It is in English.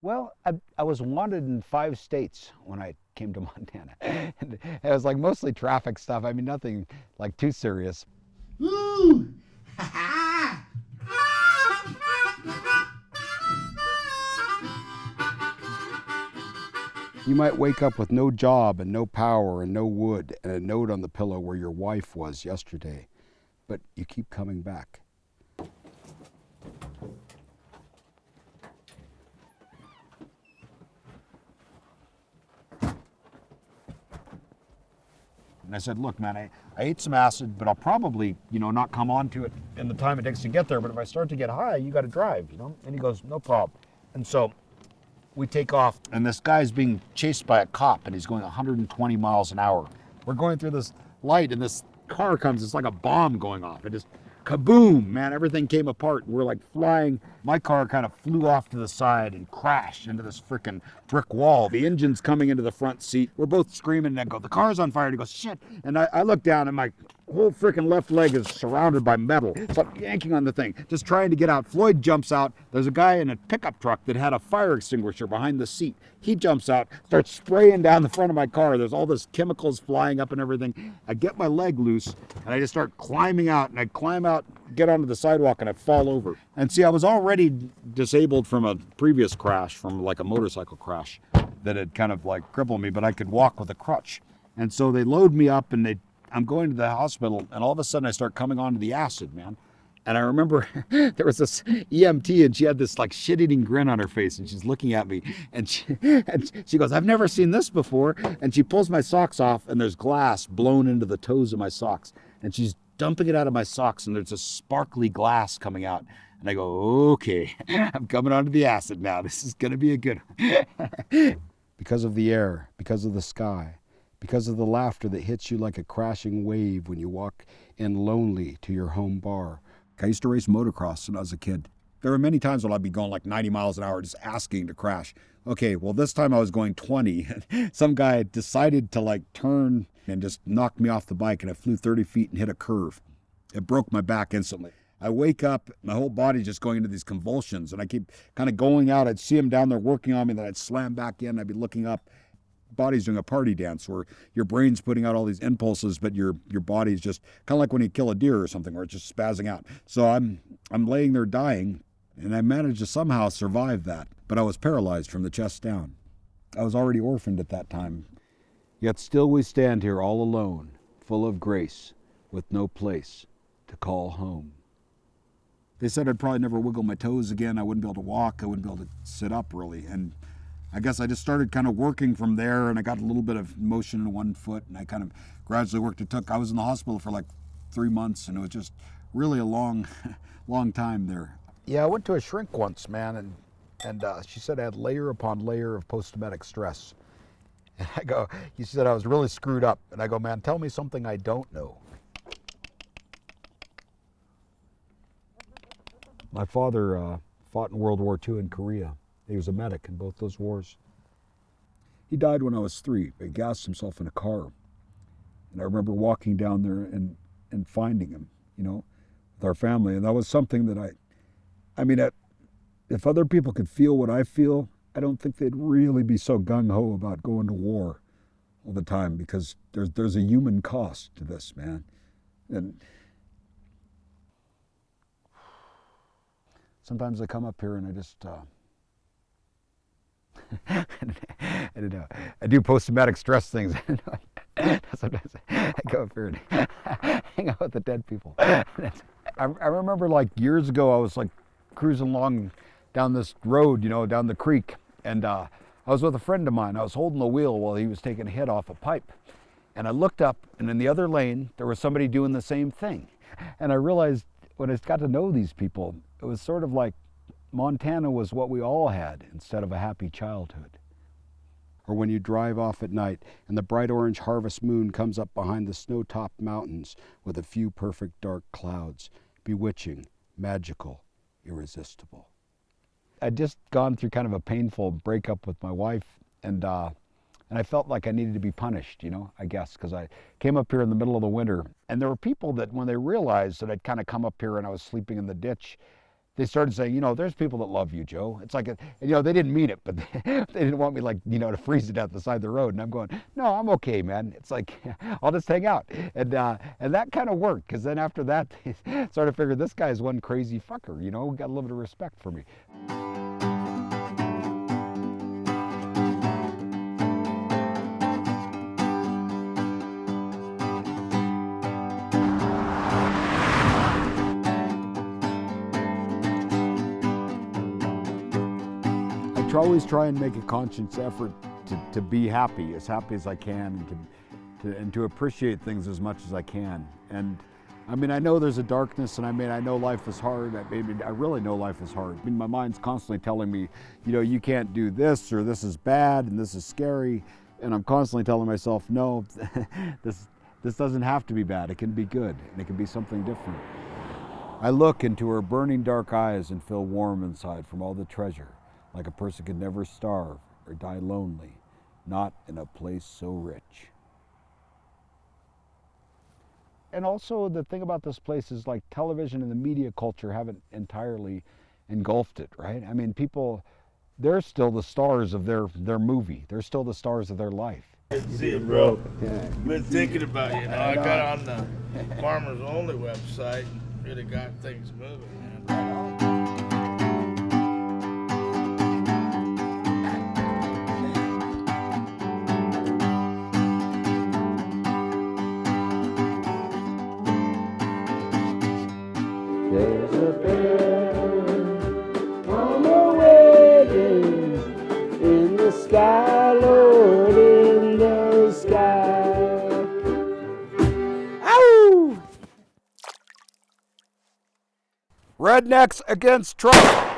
Well, I was wanted in 5 states when I came to Montana. And it was like mostly traffic stuff. I mean, nothing like too serious. Woo! You might wake up with no job and no power and no wood and a note on the pillow where your wife was yesterday, but you keep coming back. And I said, look, man, I ate some acid, but I'll probably, not come on to it in the time it takes to get there. But if I start to get high, you got to drive. And he goes, no problem. And so we take off, and this guy's being chased by a cop, and he's going 120 miles an hour. We're going through this light, and this car comes. It's like a bomb going off. It just kaboom, man, everything came apart. We're like flying. My car kind of flew off to the side and crashed into this freaking brick wall. The engine's coming into the front seat. We're both screaming, and I go, the car's on fire. And he goes, shit. And I look down, and my whole freaking left leg is surrounded by metal. So I'm yanking on the thing, just trying to get out. Floyd jumps out. There's a guy in a pickup truck that had a fire extinguisher behind the seat. He jumps out, starts spraying down the front of my car. There's all this chemicals flying up and everything. I get my leg loose, and I just start climbing out, and I climb out, get onto the sidewalk, and I fall over. And see, I was already disabled from a previous crash, from like a motorcycle crash that had kind of like crippled me, but I could walk with a crutch. And so they load me up, and I'm going to the hospital, and all of a sudden I start coming onto the acid, man. And I remember there was this EMT, and she had this like shit-eating grin on her face, and she's looking at me, and she goes, I've never seen this before. And she pulls my socks off, and there's glass blown into the toes of my socks. And she's dumping it out of my socks, and there's a sparkly glass coming out. And I go, okay, I'm coming onto the acid now. This is going to be a good one. Because of the air, because of the sky, because of the laughter that hits you like a crashing wave when you walk in lonely to your home bar. I used to race motocross when I was a kid. There were many times when I'd be going like 90 miles an hour just asking to crash. Okay, well this time I was going 20. Some guy decided to like turn and just knocked me off the bike, and I flew 30 feet and hit a curve. It broke my back instantly. I wake up, my whole body's just going into these convulsions, and I keep kind of going out. I'd see him down there working on me, then I'd slam back in. I'd be looking up. Body's doing a party dance where your brain's putting out all these impulses, but your body's just kind of like when you kill a deer or something, where it's just spazzing out. So I'm laying there dying, and I managed to somehow survive that, but I was paralyzed from the chest down. I was already orphaned at that time. Yet still we stand here all alone, full of grace, with no place to call home. They said I'd probably never wiggle my toes again. I wouldn't be able to walk. I wouldn't be able to sit up really. And I guess I just started kind of working from there, and I got a little bit of motion in one foot, and I kind of gradually worked. I was in the hospital for like 3 months, and it was just really a long time there. Yeah, I went to a shrink once, man, and she said I had layer upon layer of post-traumatic stress. And I go, she said I was really screwed up. And I go, man, tell me something I don't know. My father fought in World War II in Korea. He was a medic in both those wars. He died when I was 3. He gassed himself in a car. And I remember walking down there and finding him, with our family. And that was something that if other people could feel what I feel, I don't think they'd really be so gung-ho about going to war all the time, because there's a human cost to this, man. And sometimes I come up here and I just, I don't know. I do post-traumatic stress things. Sometimes I go up here and hang out with the dead people. I remember like years ago, I was like cruising along down this road, down the creek. And I was with a friend of mine. I was holding the wheel while he was taking a hit off a pipe. And I looked up, and in the other lane, there was somebody doing the same thing. And I realized when I got to know these people, it was sort of like Montana was what we all had instead of a happy childhood. Or when you drive off at night and the bright orange harvest moon comes up behind the snow-topped mountains with a few perfect dark clouds, bewitching, magical, irresistible. I'd just gone through kind of a painful breakup with my wife, and I felt like I needed to be punished, I guess, because I came up here in the middle of the winter. And there were people that when they realized that I'd kind of come up here and I was sleeping in the ditch, they started saying, you know, there's people that love you, Joe. It's like, you know, they didn't mean it, but they didn't want me, like, you know, to freeze to death at the side of the road. And I'm going, no, I'm okay, man. It's like, I'll just hang out. And that kind of worked, because then after that, they started figuring this guy's one crazy fucker, you know, got a little bit of respect for me. I always try and make a conscious effort to be happy as I can, and to appreciate things as much as I can. And I mean, I know there's a darkness, and I know life is hard. I really know life is hard. I mean, my mind's constantly telling me, you know, you can't do this, or this is bad, and this is scary. And I'm constantly telling myself, no, this doesn't have to be bad. It can be good, and it can be something different. I look into her burning dark eyes and feel warm inside from all the treasure, like a person could never starve or die lonely, not in a place so rich. And also the thing about this place is, like, television and the media culture haven't entirely engulfed it, right? I mean, people, they're still the stars of their movie. They're still the stars of their life. Good to see you, bro. Yeah, been thinking about you. I got on the Farmers Only website and really got things moving, man. There's a bird on the wedding in the sky, Lord, in the sky. Ow! Rednecks against Trump.